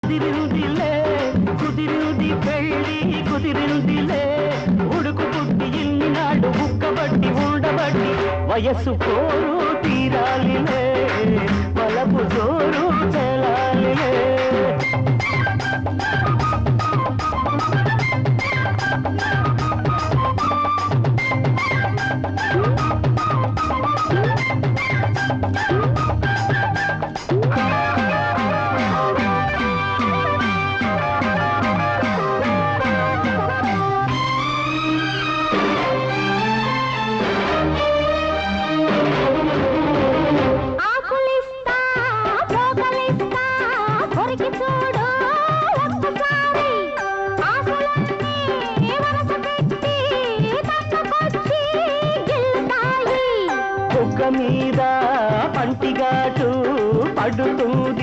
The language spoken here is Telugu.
కుదిరిందిలే కుదిరింది పెళ్ళి కుదిరిందిలే ఉడుకు పుట్టి ఇన్నినాడు ఉక్కబట్టి ఉండబట్టి వయస్సు పోరు తీరాలిలే వలపు జోరు తెలాలిలే మీద పంటిగాటు పడుతుంది